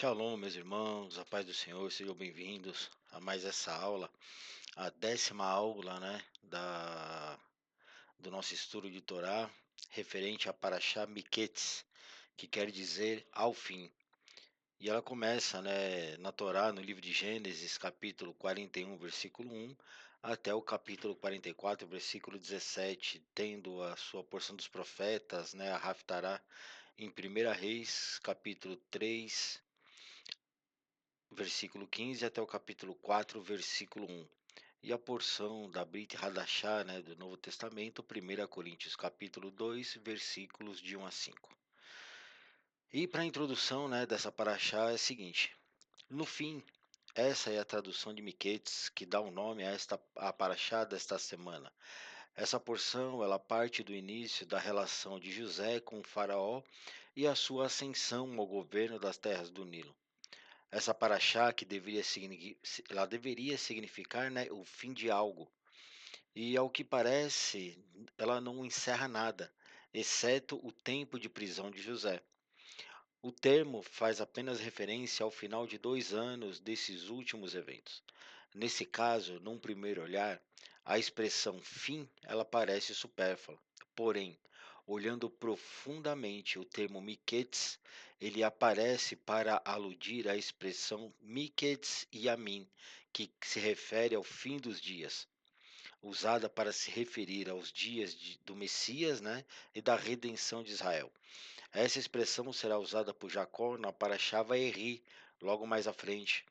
Shalom, meus irmãos, a paz do Senhor, sejam bem-vindos a mais essa aula, a 10ª aula, do nosso estudo de Torá, referente a Parashá Miquetes, que quer dizer ao fim. E ela começa, na Torá, no livro de Gênesis, capítulo 41, versículo 1, até o capítulo 44, versículo 17, tendo a sua porção dos profetas, a Haftará, em 1 Reis, capítulo 3, versículo 15 até o capítulo 4, versículo 1. E a porção da Brit Hadashah, do Novo Testamento, 1 Coríntios, capítulo 2, versículos de 1 a 5. E para a introdução, dessa paraxá é a seguinte: no fim, essa é a tradução de Miquetes, que dá o nome a paraxá desta semana. Essa porção, ela parte do início da relação de José com o faraó e a sua ascensão ao governo das terras do Nilo. Essa paraxá que ela deveria significar, o fim de algo. E ao que parece, ela não encerra nada, exceto o tempo de prisão de José. O termo faz apenas referência ao final de 2 anos desses últimos eventos. Nesse caso, num primeiro olhar, a expressão fim, ela parece supérflua. Porém, olhando profundamente o termo miquetes, ele aparece para aludir à expressão miquetes yamin, que se refere ao fim dos dias, usada para se referir aos dias do Messias, e da redenção de Israel. Essa expressão será usada por Jacó na Parashá Vaeri, logo mais à frente,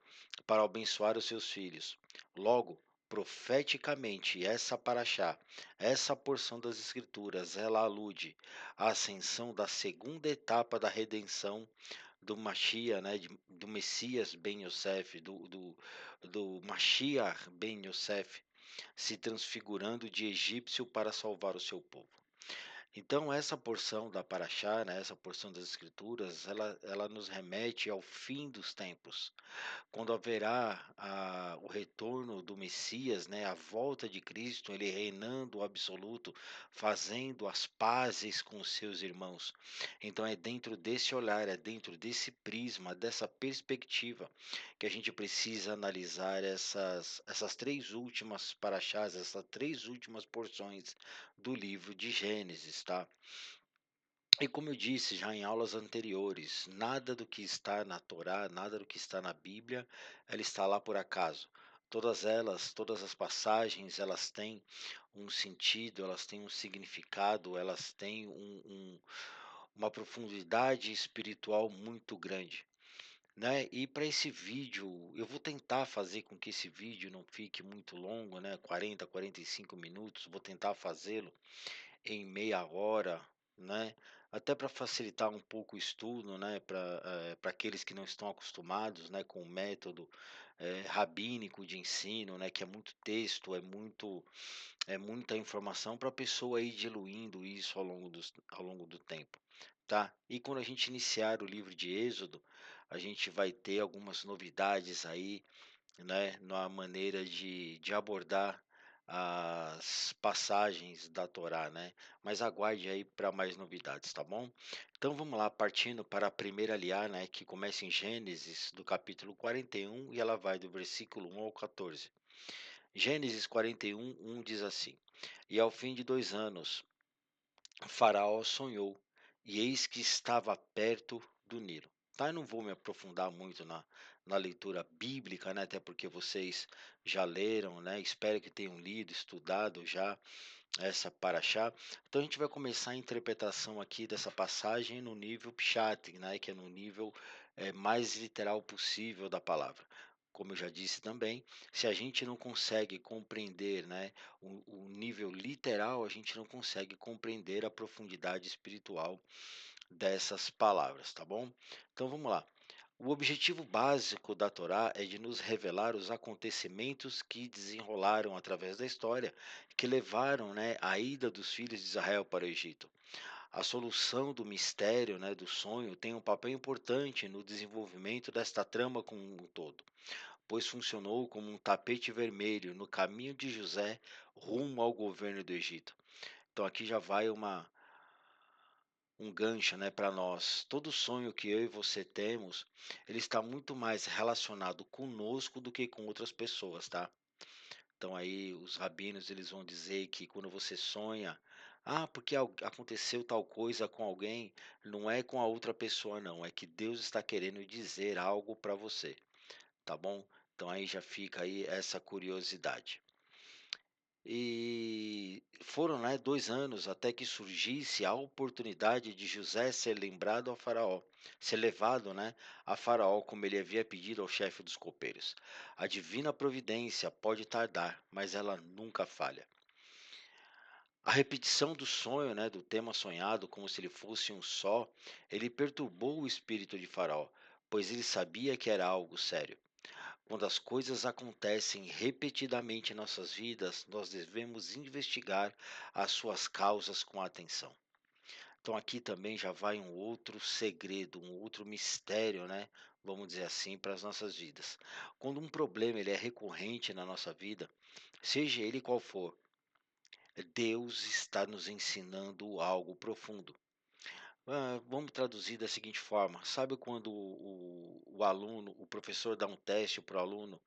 para abençoar os seus filhos. Logo, profeticamente, essa Parashá, essa porção das Escrituras, ela alude à ascensão da segunda etapa da redenção do Mashiach, do Messias Ben Yosef, do Mashiach Ben Yosef, se transfigurando de egípcio para salvar o seu povo. Então, essa porção da Paraxá, essa porção das Escrituras, ela nos remete ao fim dos tempos, quando haverá o retorno do Messias, a volta de Cristo, ele reinando o absoluto, fazendo as pazes com os seus irmãos. Então, é dentro desse olhar, é dentro desse prisma, dessa perspectiva, que a gente precisa analisar essas três últimas paraxás, essas três últimas porções do livro de Gênesis, tá? E como eu disse já em aulas anteriores, nada do que está na Torá, nada do que está na Bíblia, ela está lá por acaso. Todas elas, todas as passagens, elas têm um sentido, elas têm um significado, elas têm uma profundidade espiritual muito grande, E para esse vídeo, eu vou tentar fazer com que esse vídeo não fique muito longo, 40, 45 minutos, vou tentar fazê-lo em meia hora, até para facilitar um pouco o estudo, para aqueles que não estão acostumados, com o método rabínico de ensino, que é muito texto, é muita informação para a pessoa ir diluindo isso ao longo do tempo, tá? E quando a gente iniciar o livro de Êxodo, a gente vai ter algumas novidades aí, na maneira de abordar as passagens da Torá, Mas aguarde aí para mais novidades, tá bom? Então vamos lá, partindo para a primeira aliá, que começa em Gênesis, do capítulo 41, e ela vai do versículo 1 ao 14. Gênesis 41, 1 diz assim: E ao fim de 2 anos, Faraó sonhou, e eis que estava perto do Nilo. Tá? Eu não vou me aprofundar muito na leitura bíblica, até porque vocês já leram, Espero que tenham lido, estudado já essa paraxá. Então a gente vai começar a interpretação aqui dessa passagem no nível Pshat, que é no nível mais literal possível da palavra. Como eu já disse também, se a gente não consegue compreender, o nível literal, a gente não consegue compreender a profundidade espiritual dessas palavras, tá bom? Então vamos lá. O objetivo básico da Torá é de nos revelar os acontecimentos que desenrolaram através da história, que levaram, à ida dos filhos de Israel para o Egito. A solução do mistério, do sonho, tem um papel importante no desenvolvimento desta trama como um todo, pois funcionou como um tapete vermelho no caminho de José rumo ao governo do Egito. Então aqui já vai um gancho, né, para nós. Todo sonho que eu e você temos, ele está muito mais relacionado conosco do que com outras pessoas, tá? Então aí os rabinos eles vão dizer que quando você sonha, porque aconteceu tal coisa com alguém, não é com a outra pessoa não, é que Deus está querendo dizer algo para você, tá bom? Então aí já fica aí essa curiosidade. E foram, né, 2 anos até que surgisse a oportunidade de José ser lembrado ao faraó, ser levado, né, a faraó como ele havia pedido ao chefe dos copeiros. A divina providência pode tardar, mas ela nunca falha. A repetição do sonho, né, do tema sonhado, como se ele fosse um só, ele perturbou o espírito de Faraó, pois ele sabia que era algo sério. Quando as coisas acontecem repetidamente em nossas vidas, nós devemos investigar as suas causas com atenção. Então aqui também já vai um outro segredo, um outro mistério, né? Vamos dizer assim, para as nossas vidas. Quando um problema ele é recorrente na nossa vida, seja ele qual for, Deus está nos ensinando algo profundo. Vamos traduzir da seguinte forma: sabe quando o aluno, o professor dá um teste para o aluno,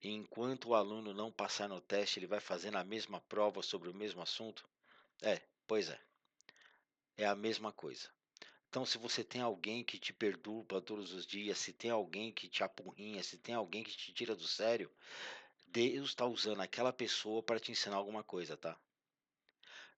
e enquanto o aluno não passar no teste, ele vai fazendo a mesma prova sobre o mesmo assunto? Pois é a mesma coisa. Então, se você tem alguém que te perturba todos os dias, se tem alguém que te apurrinha, se tem alguém que te tira do sério, Deus está usando aquela pessoa para te ensinar alguma coisa, tá?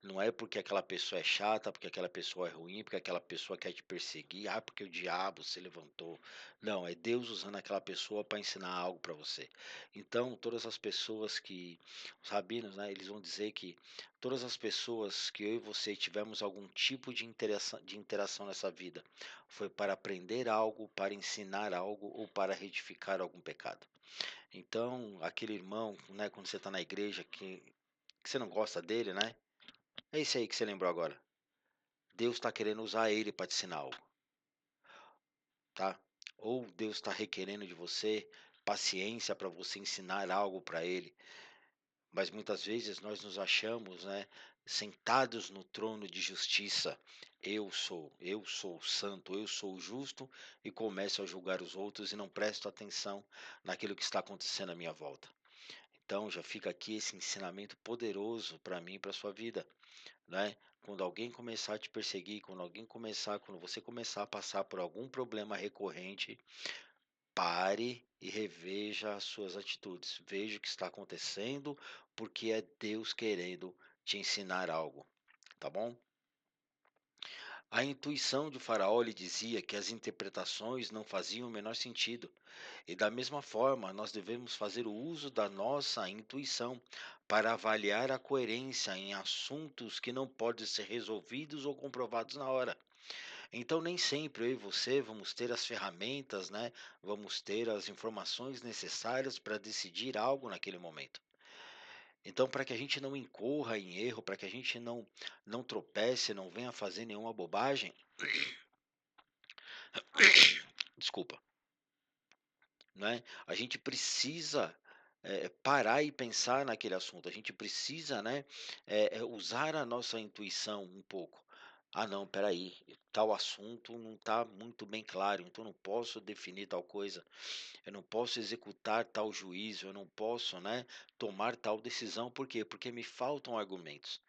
Não é porque aquela pessoa é chata, porque aquela pessoa é ruim, porque aquela pessoa quer te perseguir, porque o diabo se levantou. Não, é Deus usando aquela pessoa para ensinar algo para você. Então, todas as pessoas que, os rabinos, né, eles vão dizer que todas as pessoas que eu e você tivemos algum tipo de interação nessa vida, foi para aprender algo, para ensinar algo ou para retificar algum pecado. Então, aquele irmão, né, quando você está na igreja, que você não gosta dele, né? É isso aí que você lembrou agora. Deus está querendo usar ele para te ensinar algo, tá? Ou Deus está requerendo de você paciência para você ensinar algo para ele. Mas muitas vezes nós nos achamos, né, sentados no trono de justiça. Eu sou santo, eu sou justo e começo a julgar os outros e não presto atenção naquilo que está acontecendo à minha volta. Então já fica aqui esse ensinamento poderoso para mim e para sua vida, né? Quando alguém começar a te perseguir, quando você começar a passar por algum problema recorrente, pare e reveja as suas atitudes. Veja o que está acontecendo, porque é Deus querendo te ensinar algo, tá bom? A intuição de Faraó lhe dizia que as interpretações não faziam o menor sentido. E da mesma forma, nós devemos fazer o uso da nossa intuição para avaliar a coerência em assuntos que não podem ser resolvidos ou comprovados na hora. Então, nem sempre eu e você vamos ter as ferramentas, né? Vamos ter as informações necessárias para decidir algo naquele momento. Então, para que a gente não incorra em erro, para que a gente não tropece, não venha fazer nenhuma bobagem, desculpa, né? A gente precisa parar e pensar naquele assunto. A gente precisa, né, usar a nossa intuição um pouco. Não, peraí, tal assunto não está muito bem claro, então eu não posso definir tal coisa, eu não posso executar tal juízo, eu não posso, né, tomar tal decisão. Por quê? Porque me faltam argumentos,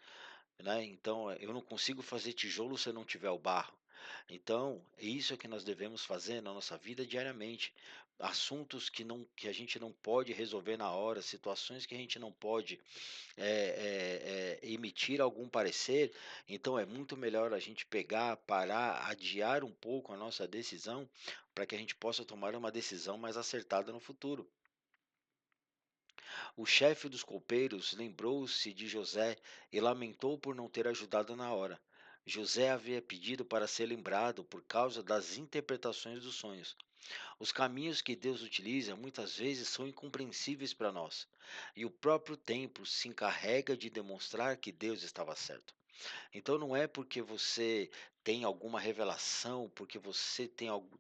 né? Então, eu não consigo fazer tijolo se eu não tiver o barro. Então, é isso que nós devemos fazer na nossa vida diariamente. Assuntos que a gente não pode resolver na hora, situações que a gente não pode emitir algum parecer, então é muito melhor a gente pegar, parar, adiar um pouco a nossa decisão para que a gente possa tomar uma decisão mais acertada no futuro. O chefe dos copeiros lembrou-se de José e lamentou por não ter ajudado na hora. José havia pedido para ser lembrado por causa das interpretações dos sonhos. Os caminhos que Deus utiliza muitas vezes são incompreensíveis para nós, e o próprio tempo se encarrega de demonstrar que Deus estava certo. Então não é porque você tem alguma revelação, porque você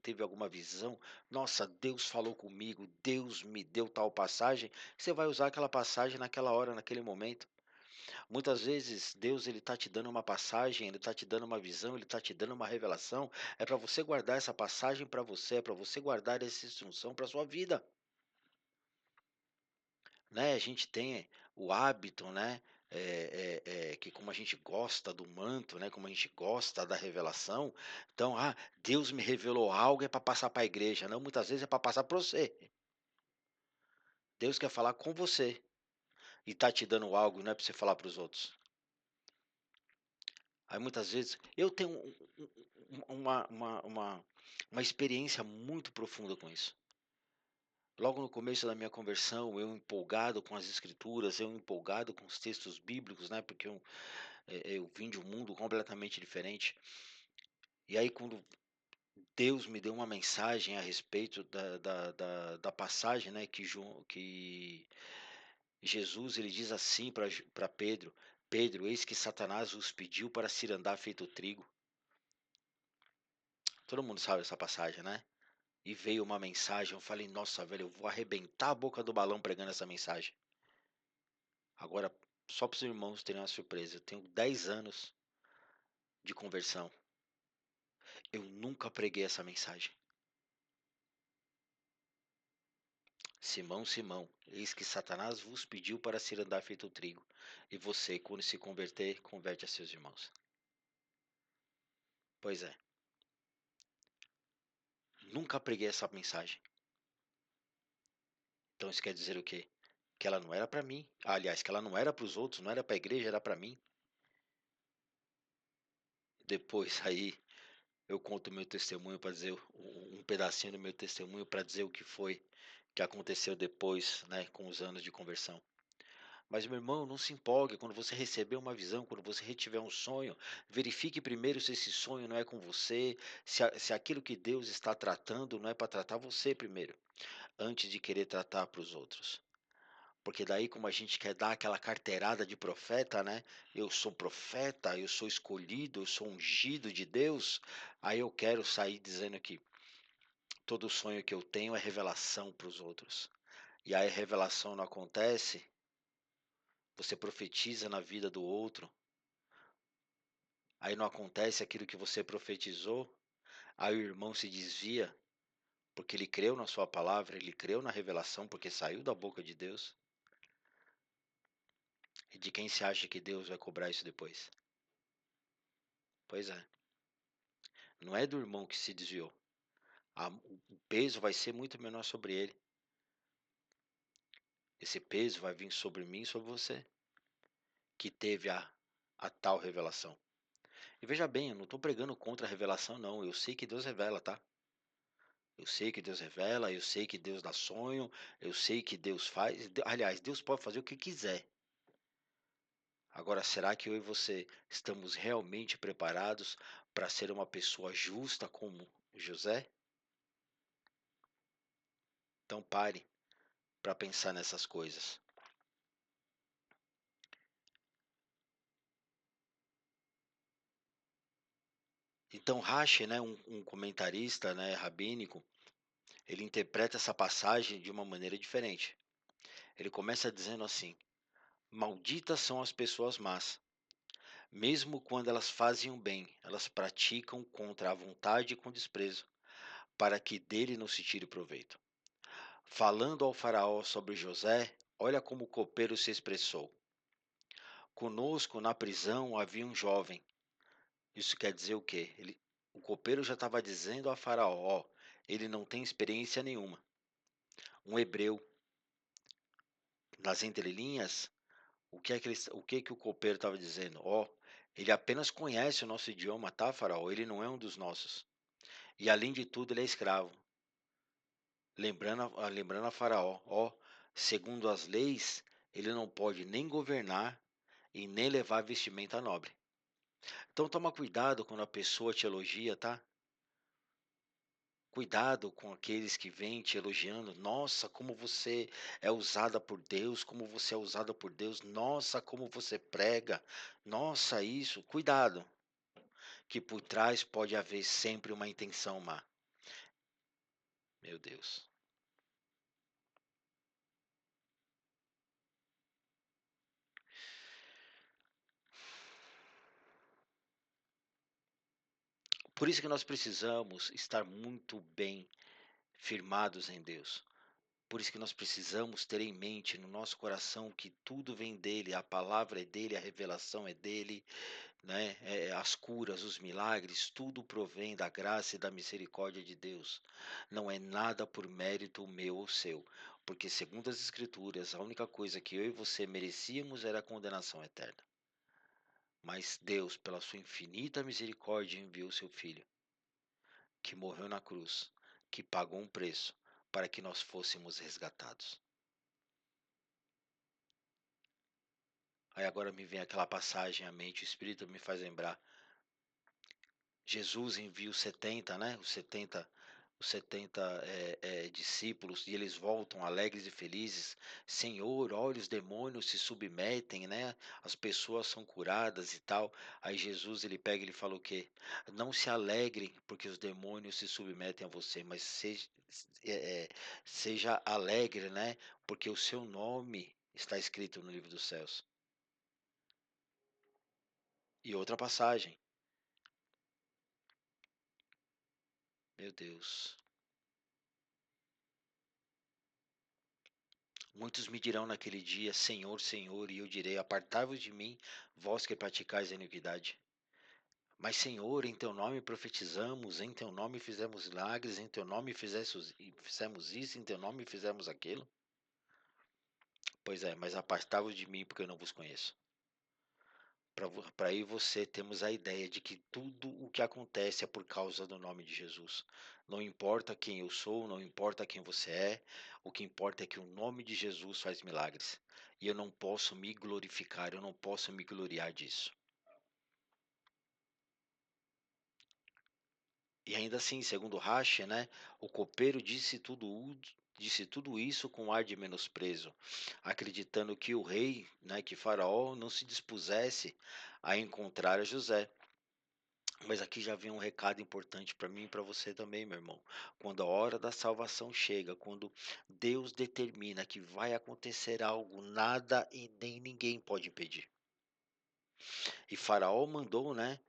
teve alguma visão, nossa, Deus falou comigo, Deus me deu tal passagem, você vai usar aquela passagem naquela hora, naquele momento. Muitas vezes Deus ele está te dando uma passagem, ele está te dando uma visão, ele está te dando uma revelação, é para você guardar essa passagem para você, é para você guardar essa instrução para sua vida, né? A gente tem o hábito, né? Que como a gente gosta do manto, né? Como a gente gosta da revelação, então, Deus me revelou algo é para passar para a igreja, não, muitas vezes é para passar para você. Deus quer falar com você e está te dando algo, não é para você falar para os outros. Aí muitas vezes eu tenho uma experiência muito profunda com isso. Logo no começo da minha conversão, eu empolgado com as escrituras, eu empolgado com os textos bíblicos, né? Porque eu vim de um mundo completamente diferente. E aí quando Deus me deu uma mensagem a respeito da passagem, né? Que Jesus ele diz assim para Pedro: Pedro, eis que Satanás os pediu para se andar feito trigo. Todo mundo sabe essa passagem, né? E veio uma mensagem, eu falei, nossa, velho, eu vou arrebentar a boca do balão pregando essa mensagem. Agora, só para os irmãos terem uma surpresa, eu tenho 10 anos de conversão. Eu nunca preguei essa mensagem. Simão, Simão, eis que Satanás vos pediu para se andar feito trigo. E você, quando se converter, converte a seus irmãos. Pois é, nunca preguei essa mensagem. Então isso quer dizer o quê? Que ela não era para mim. Aliás, que ela não era para os outros, não era para a igreja, era para mim. Depois aí eu conto o meu testemunho para dizer um pedacinho do meu testemunho para dizer o que foi que aconteceu depois, né, com os anos de conversão. Mas, meu irmão, não se empolgue quando você receber uma visão, quando você retiver um sonho, verifique primeiro se esse sonho não é com você, se aquilo que Deus está tratando não é para tratar você primeiro, antes de querer tratar para os outros. Porque daí, como a gente quer dar aquela carteirada de profeta, né? Eu sou profeta, eu sou escolhido, eu sou ungido de Deus. Aí eu quero sair dizendo que todo sonho que eu tenho é revelação para os outros. E aí a revelação não acontece, você profetiza na vida do outro, aí não acontece aquilo que você profetizou, aí o irmão se desvia, porque ele creu na sua palavra, ele creu na revelação, porque saiu da boca de Deus. E de quem se acha que Deus vai cobrar isso depois? Pois é, não é do irmão que se desviou. O peso vai ser muito menor sobre ele. Esse peso vai vir sobre mim e sobre você, que teve a tal revelação. E veja bem, eu não estou pregando contra a revelação, não. Eu sei que Deus revela, tá? Eu sei que Deus revela, eu sei que Deus dá sonho, eu sei que Deus faz. Aliás, Deus pode fazer o que quiser. Agora, será que eu e você estamos realmente preparados para ser uma pessoa justa como José? Então pare para pensar nessas coisas. Então Rashi, né, um comentarista, né, rabínico, ele interpreta essa passagem de uma maneira diferente. Ele começa dizendo assim: malditas são as pessoas más. Mesmo quando elas fazem o bem, elas praticam contra a vontade e com desprezo, para que dele não se tire proveito. Falando ao faraó sobre José, olha como o copeiro se expressou. Conosco na prisão havia um jovem. Isso quer dizer o quê? O copeiro já estava dizendo a faraó, ó, ele não tem experiência nenhuma. Um hebreu, nas entrelinhas, o que que o copeiro estava dizendo? Ó, ele apenas conhece o nosso idioma, tá, faraó? Ele não é um dos nossos. E além de tudo, ele é escravo. Lembrando a Faraó, ó, segundo as leis, ele não pode nem governar e nem levar vestimenta nobre. Então toma cuidado quando a pessoa te elogia, tá? Cuidado com aqueles que vêm te elogiando. Nossa, como você é usada por Deus, como você é usada por Deus. Nossa, como você prega. Nossa, isso. Cuidado, que por trás pode haver sempre uma intenção má. Meu Deus. Por isso que nós precisamos estar muito bem firmados em Deus. Por isso que nós precisamos ter em mente no nosso coração que tudo vem dele, a palavra é dele, a revelação é dele, né? As curas, os milagres, tudo provém da graça e da misericórdia de Deus. Não é nada por mérito meu ou seu, porque segundo as Escrituras, a única coisa que eu e você merecíamos era a condenação eterna. Mas Deus, pela sua infinita misericórdia, enviou seu Filho, que morreu na cruz, que pagou um preço para que nós fôssemos resgatados. Aí agora me vem aquela passagem à mente, o Espírito me faz lembrar. Jesus envia os 70, né? Os 70 discípulos, e eles voltam alegres e felizes. Senhor, olha, os demônios se submetem, né? As pessoas são curadas e tal. Aí Jesus ele pega e ele fala o quê? Não se alegrem porque os demônios se submetem a você, mas é, é, seja alegre, né? Porque o seu nome está escrito no livro dos céus. E outra passagem, meu Deus. Muitos me dirão naquele dia, Senhor, Senhor, e eu direi, apartai-vos de mim, vós que praticais a iniquidade. Mas, Senhor, em teu nome profetizamos, em teu nome fizemos milagres, em teu nome fizemos isso, em teu nome fizemos aquilo. Pois é, mas apartai-vos de mim, porque eu não vos conheço. Para aí você temos a ideia de que tudo o que acontece é por causa do nome de Jesus. Não importa quem eu sou, não importa quem você é, o que importa é que o nome de Jesus faz milagres. E eu não posso me glorificar, eu não posso me gloriar disso. E ainda assim, segundo Rache, né, o copeiro disse tudo isso com ar de menosprezo, acreditando que o rei, né, que Faraó não se dispusesse a encontrar a José. Mas aqui já vem um recado importante para mim e para você também, meu irmão. Quando a hora da salvação chega, quando Deus determina que vai acontecer algo, nada e nem ninguém pode impedir. E Faraó mandou, né,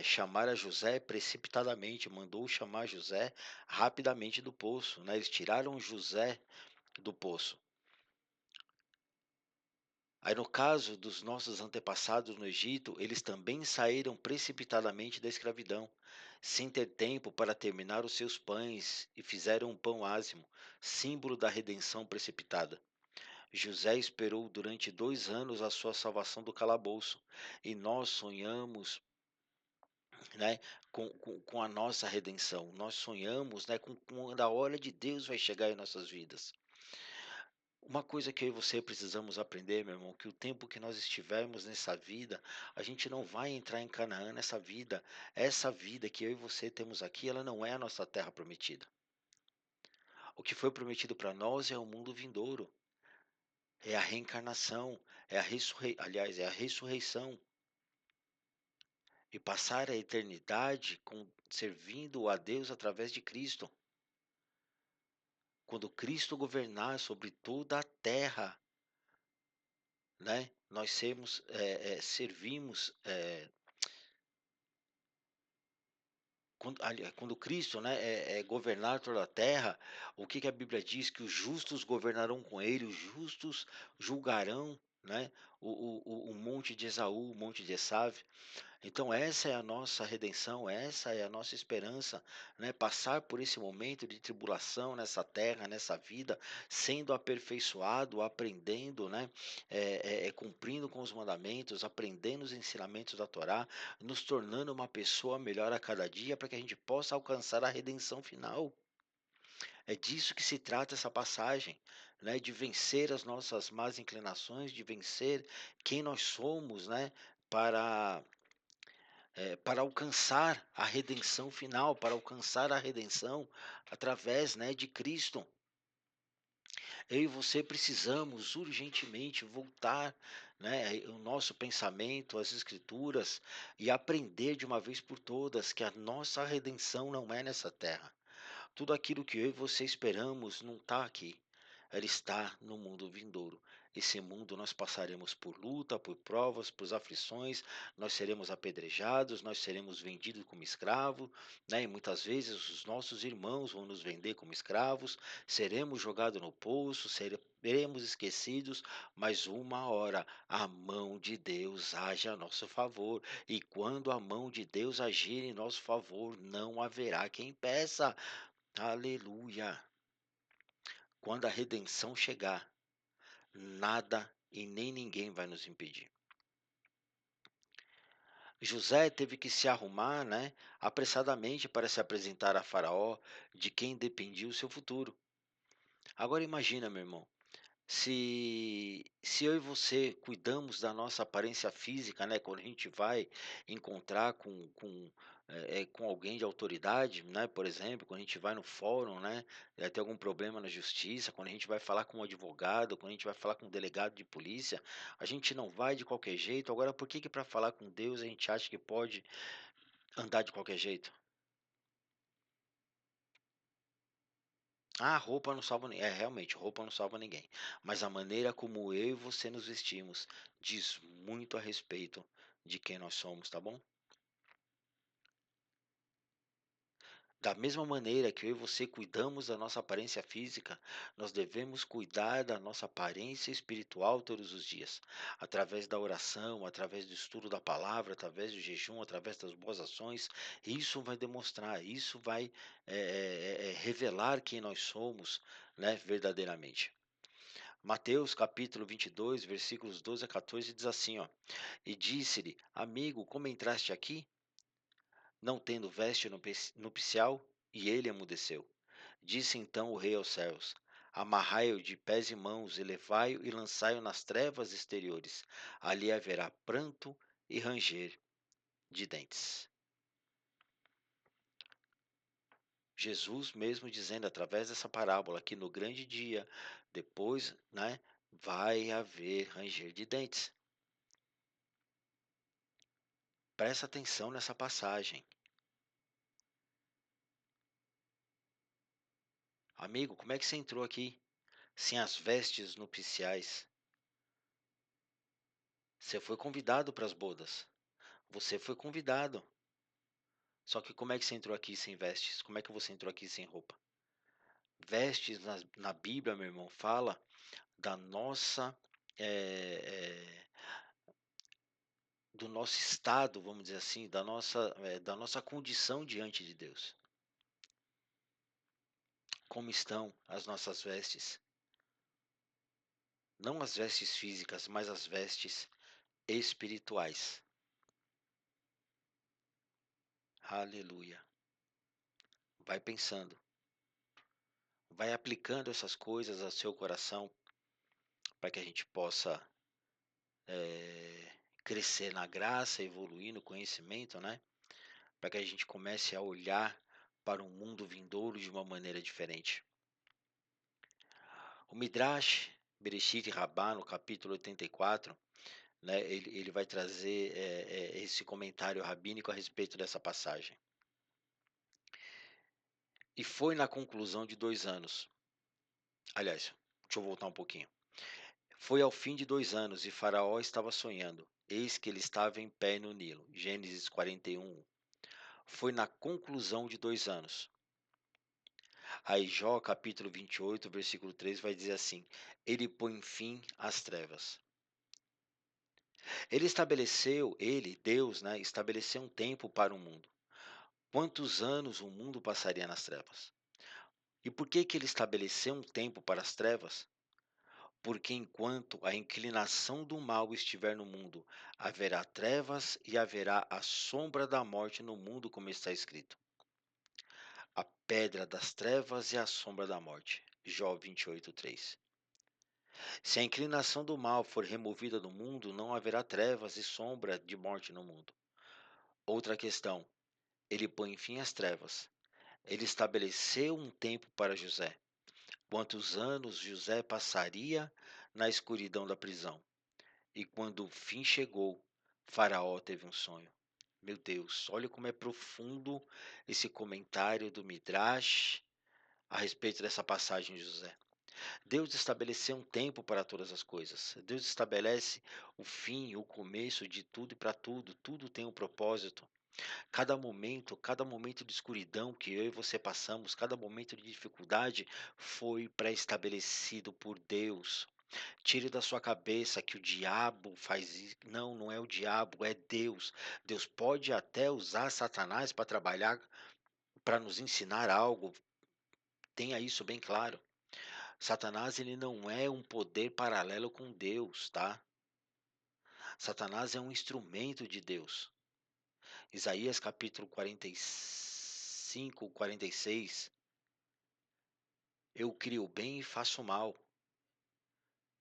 chamar a José precipitadamente, mandou chamar José rapidamente do poço, né? Eles tiraram José do poço. Aí, no caso dos nossos antepassados no Egito, eles também saíram precipitadamente da escravidão, sem ter tempo para terminar os seus pães, e fizeram um pão ázimo, símbolo da redenção precipitada. José esperou durante 2 anos a sua salvação do calabouço, e nós sonhamos, né, com a nossa redenção. Nós sonhamos, né, com quando a hora de Deus vai chegar em nossas vidas. Uma coisa que eu e você precisamos aprender, meu irmão, que o tempo que nós estivermos nessa vida, a gente não vai entrar em Canaã nessa vida. Essa vida que eu e você temos aqui, ela não é a nossa terra prometida. O que foi prometido para nós é o mundo vindouro, é a reencarnação, é a ressurreição e passar a eternidade servindo a Deus através de Cristo. Quando Cristo governar sobre toda a terra, né? Nós servimos quando Cristo, né, governar toda a terra, o que a Bíblia diz? Que os justos governarão com ele, os justos julgarão, né, o monte de Esaú, o monte de Esav. Então essa é a nossa redenção, essa é a nossa esperança, né? Passar por esse momento de tribulação nessa terra, nessa vida, sendo aperfeiçoado, aprendendo, né? Cumprindo com os mandamentos, aprendendo os ensinamentos da Torá, nos tornando uma pessoa melhor a cada dia, para que a gente possa alcançar a redenção final. É disso que se trata essa passagem, né? De vencer as nossas más inclinações, de vencer quem nós somos, né? Para alcançar a redenção final, para alcançar a redenção através, né, de Cristo. Eu e você precisamos urgentemente voltar, né, o nosso pensamento às Escrituras e aprender de uma vez por todas que a nossa redenção não é nessa terra. Tudo aquilo que eu e você esperamos não está aqui. Ela está no mundo vindouro. esse mundo nós passaremos por luta, por provas, por aflições, nós seremos apedrejados, nós seremos vendidos como escravos, né? E muitas vezes os nossos irmãos vão nos vender como escravos, seremos jogados no poço, seremos esquecidos, mas uma hora a mão de Deus age a nosso favor, e quando a mão de Deus agir em nosso favor, não haverá quem impeça. Aleluia! Quando a redenção chegar, nada e nem ninguém vai nos impedir. José teve que se arrumar, né, apressadamente para se apresentar a Faraó, de quem dependia o seu futuro. Agora imagina, meu irmão, se eu e você cuidamos da nossa aparência física, né, quando a gente vai encontrar com alguém de autoridade, né, por exemplo, quando a gente vai no fórum, né, ter algum problema na justiça, quando a gente vai falar com um advogado, quando a gente vai falar com um delegado de polícia, a gente não vai de qualquer jeito. Agora, por que que para falar com Deus a gente acha que pode andar de qualquer jeito? Ah, roupa não salva ninguém. É, realmente, roupa não salva ninguém. Mas a maneira como eu e você nos vestimos diz muito a respeito de quem nós somos, tá bom? Da mesma maneira que eu e você cuidamos da nossa aparência física, nós devemos cuidar da nossa aparência espiritual todos os dias, através da oração, através do estudo da palavra, através do jejum, através das boas ações. Isso vai demonstrar, isso vai revelar quem nós somos, né, verdadeiramente. Mateus capítulo 22, versículos 12 a 14 diz assim, ó: E disse-lhe, amigo, como entraste aqui, não tendo veste nupcial? E ele emudeceu. Disse então o rei aos servos: Amarrai-o de pés e mãos, e levai-o e lançai-o nas trevas exteriores. Ali haverá pranto e ranger de dentes. Jesus mesmo dizendo através dessa parábola que no grande dia, depois, né, vai haver ranger de dentes. Presta atenção nessa passagem. Amigo, como é que você entrou aqui sem as vestes nupciais? Você foi convidado para as bodas. Você foi convidado. Só que como é que você entrou aqui sem vestes? Como é que você entrou aqui sem roupa? Vestes na Bíblia, meu irmão, fala da nossa, eh, eh, do nosso estado, vamos dizer assim, da nossa condição diante de Deus. Como estão as nossas vestes? Não as vestes físicas, mas as vestes espirituais. Aleluia. Vai pensando, vai aplicando essas coisas ao seu coração para que a gente possa crescer na graça, evoluir no conhecimento, né? Para que a gente comece a olhar para um mundo vindouro de uma maneira diferente. O Midrash Bereshit Rabbah, no capítulo 84, né, ele vai trazer esse comentário rabínico a respeito dessa passagem. E foi na conclusão de 2 anos. Aliás, deixa eu voltar um pouquinho. Foi ao fim de 2 anos e Faraó estava sonhando. Eis que ele estava em pé no Nilo. Gênesis 41. Foi na conclusão de 2 anos. Aí Jó, capítulo 28, versículo 3, vai dizer assim: Ele põe fim às trevas. Deus, né, estabeleceu um tempo para o mundo. Quantos anos o mundo passaria nas trevas? E por que que ele estabeleceu um tempo para as trevas? Porque enquanto a inclinação do mal estiver no mundo, haverá trevas e haverá a sombra da morte no mundo, como está escrito. A pedra das trevas e a sombra da morte. Jó 28, 3. Se a inclinação do mal for removida do mundo, não haverá trevas e sombra de morte no mundo. Outra questão: ele põe fim às trevas. Ele estabeleceu um tempo para José. Quantos anos José passaria na escuridão da prisão? E quando o fim chegou, Faraó teve um sonho. Meu Deus, olha como é profundo esse comentário do Midrash a respeito dessa passagem de José. Deus estabeleceu um tempo para todas as coisas. Deus estabelece o fim, o começo de tudo e para tudo. Tudo tem um propósito. Cada momento de escuridão que eu e você passamos, cada momento de dificuldade foi pré-estabelecido por Deus. Tire da sua cabeça que o diabo faz isso. Não, não é o diabo, é Deus. Deus pode até usar Satanás para trabalhar, para nos ensinar algo. Tenha isso bem claro. Satanás ele não é um poder paralelo com Deus, tá? Satanás é um instrumento de Deus. Isaías capítulo 45, 46. Eu crio o bem e faço o mal.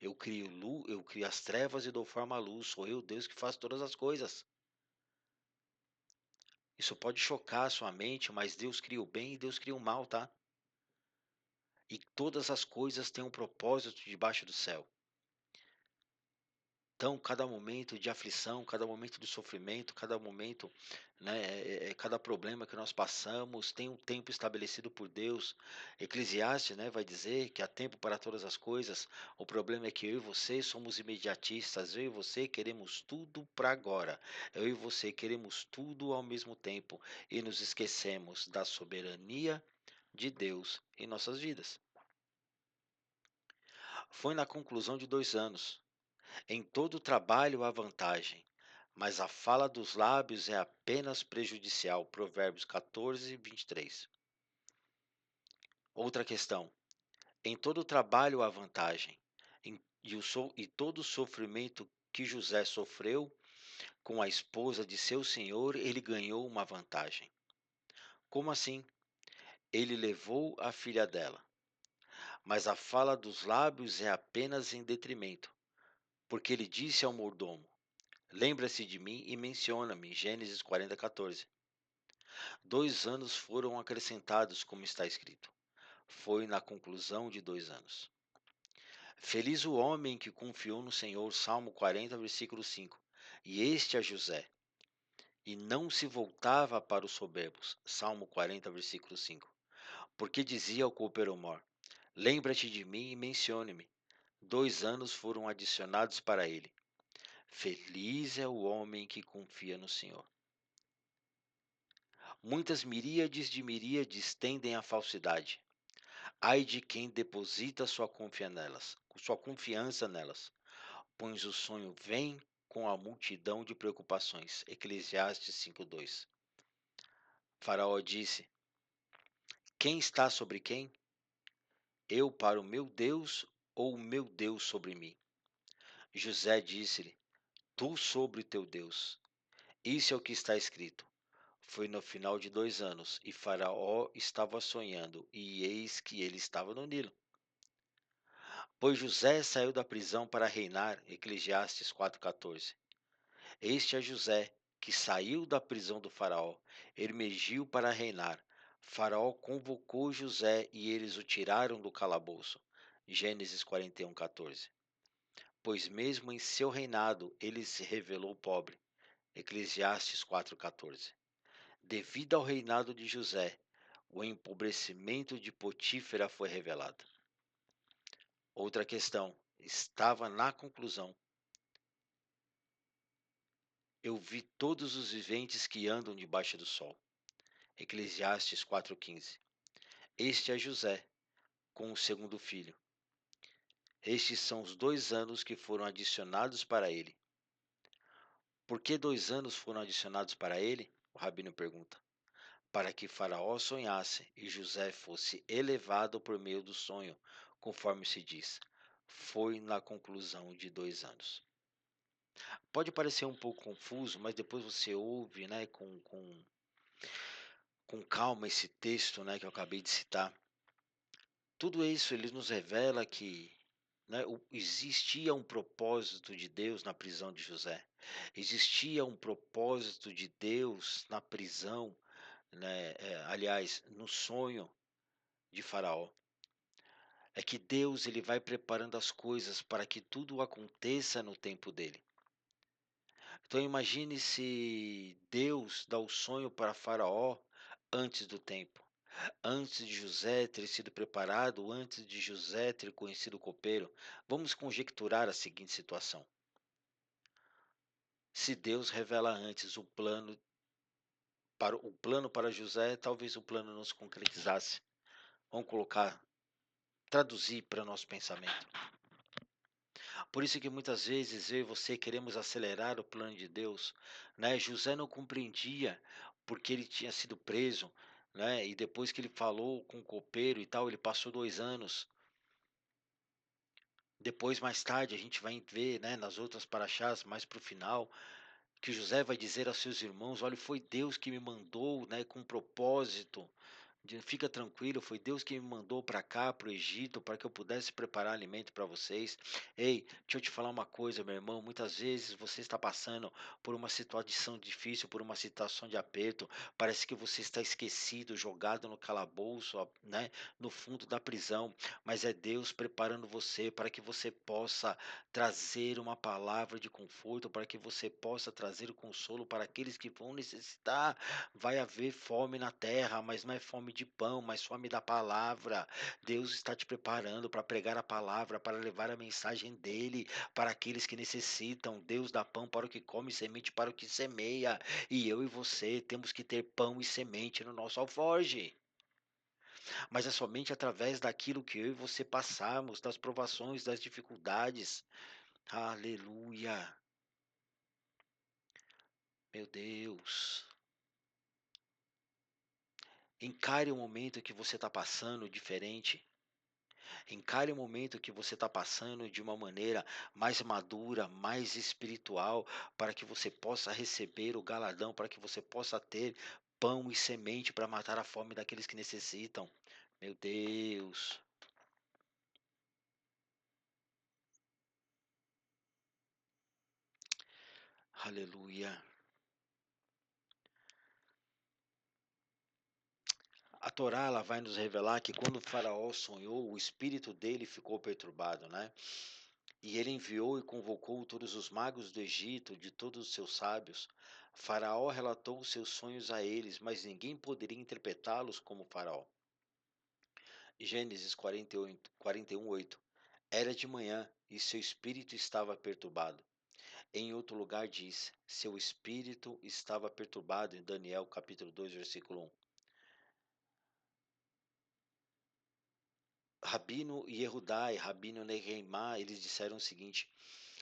Eu crio as trevas e dou forma à luz. Sou eu, Deus, que faço todas as coisas. Isso pode chocar a sua mente, mas Deus cria o bem e Deus cria o mal, tá? E todas as coisas têm um propósito debaixo do céu. Então, cada momento de aflição, cada momento de sofrimento, cada momento, né, cada problema que nós passamos tem um tempo estabelecido por Deus. Eclesiastes, né, vai dizer que há tempo para todas as coisas. O problema é que eu e você somos imediatistas. Eu e você queremos tudo para agora. Eu e você queremos tudo ao mesmo tempo e nos esquecemos da soberania de Deus em nossas vidas. Foi na conclusão de 2 anos. Em todo trabalho há vantagem, mas a fala dos lábios é apenas prejudicial. Provérbios 14, 23. Outra questão. Em todo trabalho há vantagem, e todo o sofrimento que José sofreu com a esposa de seu senhor, ele ganhou uma vantagem. Como assim? Ele levou a filha dela, mas a fala dos lábios é apenas em detrimento, porque ele disse ao mordomo: lembra-se de mim e menciona-me. Gênesis 40, 14. 2 anos foram acrescentados, como está escrito. Foi na conclusão de 2 anos. Feliz o homem que confiou no Senhor. Salmo 40, versículo 5. E este é José. E não se voltava para os soberbos. Salmo 40, versículo 5. Porque dizia ao copeiro-mor: lembra-te de mim e mencione-me. 2 anos foram adicionados para ele. Feliz é o homem que confia no Senhor. Muitas miríades tendem à falsidade. Ai de quem deposita sua confiança nelas, pois o sonho vem com a multidão de preocupações. Eclesiastes 5:2. Faraó disse: quem está sobre quem? Eu para o meu Deus ou o meu Deus sobre mim? José disse-lhe: tu sobre teu Deus. Isso é o que está escrito. Foi no final de 2 anos, e Faraó estava sonhando, e eis que ele estava no Nilo. Pois José saiu da prisão para reinar. Eclesiastes 4:14. Este é José, que saiu da prisão do faraó, emergiu para reinar. Faraó convocou José e eles o tiraram do calabouço. Gênesis 41:14. Pois mesmo em seu reinado ele se revelou pobre. Eclesiastes 4:14. Devido ao reinado de José, o empobrecimento de Potífera foi revelado. Outra questão estava na conclusão. Eu vi todos os viventes que andam debaixo do sol. Eclesiastes 4:15. Este é José, com o segundo filho. Estes são os 2 anos que foram adicionados para ele. Por que 2 anos foram adicionados para ele? O rabino pergunta. Para que Faraó sonhasse e José fosse elevado por meio do sonho, conforme se diz. Foi na conclusão de 2 anos. Pode parecer um pouco confuso, mas depois você ouve, né, com calma esse texto, né, que eu acabei de citar. Tudo isso ele nos revela que, né, existia um propósito de Deus na prisão de José. Existia um propósito de Deus na prisão, né, aliás, no sonho de Faraó. É que Deus ele vai preparando as coisas para que tudo aconteça no tempo dele. Então imagine se Deus dá o sonho para Faraó antes do tempo. Antes de José ter sido preparado, antes de José ter conhecido o copeiro, vamos conjecturar a seguinte situação: se Deus revela antes o plano para José, talvez o plano não se concretizasse. Vamos colocar, traduzir para nosso pensamento. Por isso que muitas vezes eu e você queremos acelerar o plano de Deus, né? José não compreendia porque ele tinha sido preso, né? E depois que ele falou com o copeiro e tal, ele passou 2 anos. Depois, mais tarde, a gente vai ver, né, nas outras paraxás, mais para o final, que José vai dizer aos seus irmãos: olha, foi Deus que me mandou, né, com propósito. Fica tranquilo, foi Deus que me mandou para cá, para o Egito, para que eu pudesse preparar alimento para vocês. Ei, deixa eu te falar uma coisa, meu irmão. Muitas vezes você está passando por uma situação difícil, por uma situação de aperto. Parece que você está esquecido, jogado no calabouço, ó, né, no fundo da prisão. Mas é Deus preparando você para que você possa trazer uma palavra de conforto, para que você possa trazer o consolo para aqueles que vão necessitar. Vai haver fome na terra, mas não é fome de pão, mas fome da palavra. Deus está te preparando para pregar a palavra, para levar a mensagem dele para aqueles que necessitam. Deus dá pão para o que come, semente para o que semeia. E eu e você temos que ter pão e semente no nosso alforje. Mas é somente através daquilo que eu e você passarmos, das provações, das dificuldades. Aleluia. Meu Deus. Encare o momento que você está passando diferente. Encare o momento que você está passando de uma maneira mais madura, mais espiritual, para que você possa receber o galardão, para que você possa ter pão e semente para matar a fome daqueles que necessitam. Meu Deus, aleluia. A Torá ela vai nos revelar que quando o faraó sonhou, o espírito dele ficou perturbado, né? E ele enviou e convocou todos os magos do Egito, de todos os seus sábios. Faraó relatou os seus sonhos a eles, mas ninguém poderia interpretá-los como Faraó. Gênesis 48, 41:8. Era de manhã e seu espírito estava perturbado. Em outro lugar diz: seu espírito estava perturbado, em Daniel capítulo 2, versículo 1. Rabino Yehudá e Rabino Neheimá, eles disseram o seguinte: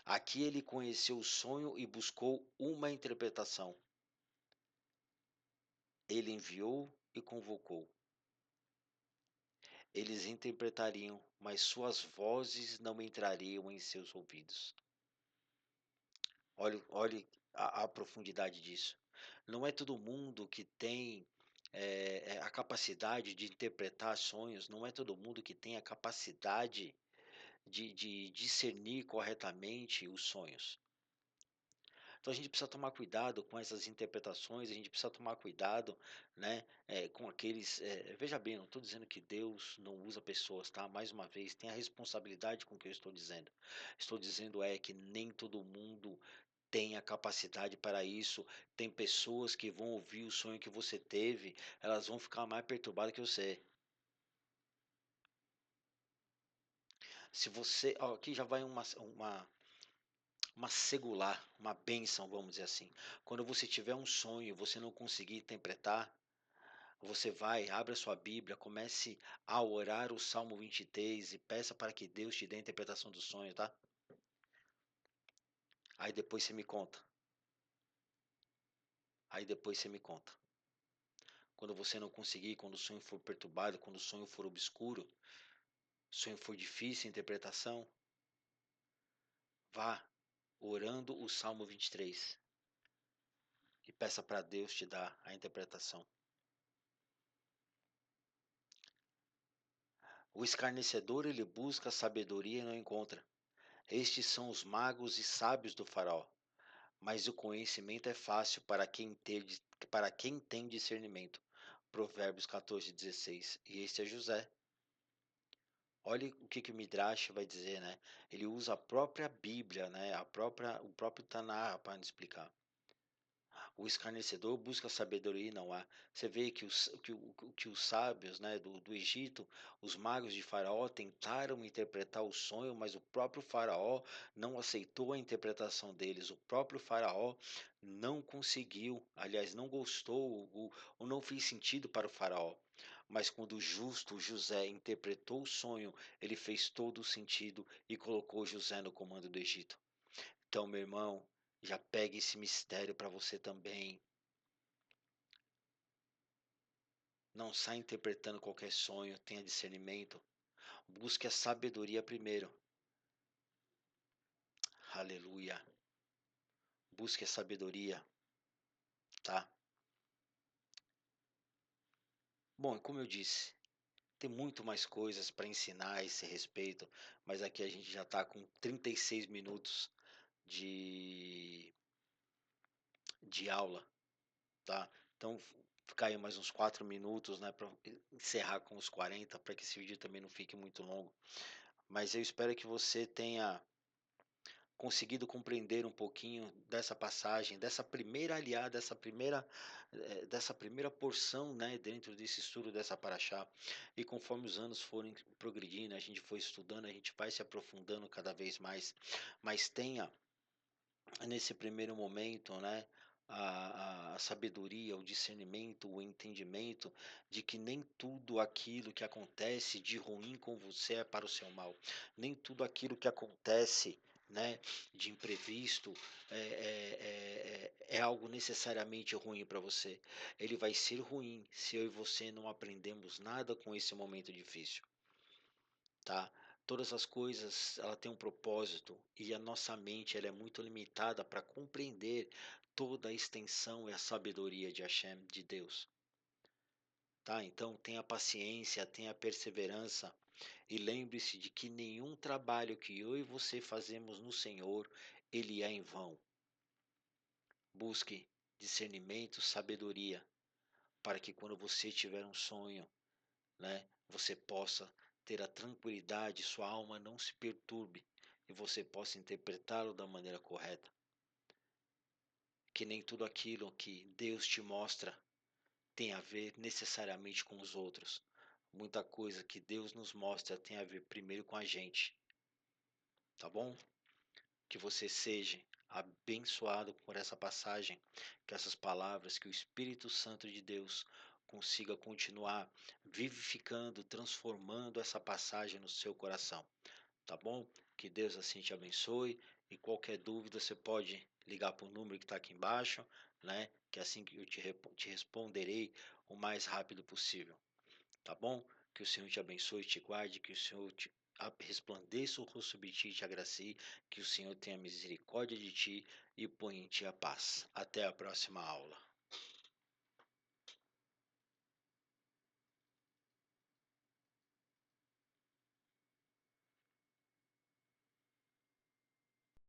aqui ele conheceu o sonho e buscou uma interpretação. Ele enviou e convocou. Eles interpretariam, mas suas vozes não entrariam em seus ouvidos. Olhe a profundidade disso. Não é todo mundo que tem a capacidade de interpretar sonhos, não é todo mundo que tem a capacidade de discernir corretamente os sonhos. Então a gente precisa tomar cuidado com essas interpretações, a gente precisa tomar cuidado, né, com aqueles. Veja bem, não estou dizendo que Deus não usa pessoas, tá? Mais uma vez, tenha responsabilidade com o que eu estou dizendo. Estou dizendo que nem todo mundo tem a capacidade para isso. Tem pessoas que vão ouvir o sonho que você teve, elas vão ficar mais perturbadas que você. Se você, ó, aqui já vai uma segular, uma bênção, vamos dizer assim. Quando você tiver um sonho e você não conseguir interpretar, você vai, abre a sua Bíblia, comece a orar o Salmo 23 e peça para que Deus te dê a interpretação do sonho, tá? Aí depois você me conta. Aí depois você me conta. Quando você não conseguir, quando o sonho for perturbado, quando o sonho for obscuro, o sonho for difícil a interpretação, vá orando o Salmo 23 e peça para Deus te dar a interpretação. O escarnecedor ele busca sabedoria e não encontra. Estes são os magos e sábios do faraó, mas o conhecimento é fácil para quem tem discernimento. Provérbios 14:16. E este é José. Olha o que o Midrash vai dizer, né? Ele usa a própria Bíblia, né? O próprio Tanar para explicar. O escarnecedor busca sabedoria e não há. Você vê que os sábios, né, do Egito, os magos de Faraó, tentaram interpretar o sonho, mas o próprio Faraó não aceitou a interpretação deles. O próprio Faraó não conseguiu, aliás, não gostou, ou não fez sentido para o Faraó. Mas quando o justo José interpretou o sonho, ele fez todo o sentido e colocou José no comando do Egito. Então, meu irmão, já pegue esse mistério para você também. Não saia interpretando qualquer sonho, tenha discernimento. Busque a sabedoria primeiro. Aleluia. Busque a sabedoria, tá? Bom, como eu disse, tem muito mais coisas para ensinar a esse respeito, mas aqui a gente já está com 36 minutos de, de aula, tá? Então, ficar aí mais uns 4 minutos, né, para encerrar com os 40, para que esse vídeo também não fique muito longo. Mas eu espero que você tenha conseguido compreender um pouquinho dessa passagem, dessa primeira aliada, dessa primeira porção, né, dentro desse estudo dessa paraxá. E conforme os anos forem progredindo, a gente for estudando, a gente vai se aprofundando cada vez mais. Mas tenha nesse primeiro momento, né, a sabedoria, o discernimento, o entendimento de que nem tudo aquilo que acontece de ruim com você é para o seu mal. Nem tudo aquilo que acontece, né, de imprevisto é algo necessariamente ruim para você. Ele vai ser ruim se eu e você não aprendemos nada com esse momento difícil, tá? Todas as coisas, ela tem um propósito e a nossa mente ela é muito limitada para compreender toda a extensão e a sabedoria de Hashem, de Deus, tá? Então tenha paciência, tenha perseverança e lembre-se de que nenhum trabalho que eu e você fazemos no Senhor, ele é em vão. Busque discernimento, sabedoria, para que quando você tiver um sonho, né, você possa ter a tranquilidade, sua alma não se perturbe e você possa interpretá-lo da maneira correta. Que nem tudo aquilo que Deus te mostra tem a ver necessariamente com os outros. Muita coisa que Deus nos mostra tem a ver primeiro com a gente, tá bom? Que você seja abençoado por essa passagem, que essas palavras, que o Espírito Santo de Deus consiga continuar vivificando, transformando essa passagem no seu coração, tá bom? Que Deus assim te abençoe e qualquer dúvida você pode ligar para o número que está aqui embaixo, né? Que assim que eu te responderei o mais rápido possível, tá bom? Que o Senhor te abençoe e te guarde, que o Senhor te resplandeça o rosto sobre ti e te agracie, que o Senhor tenha misericórdia de ti e ponha em ti a paz. Até a próxima aula.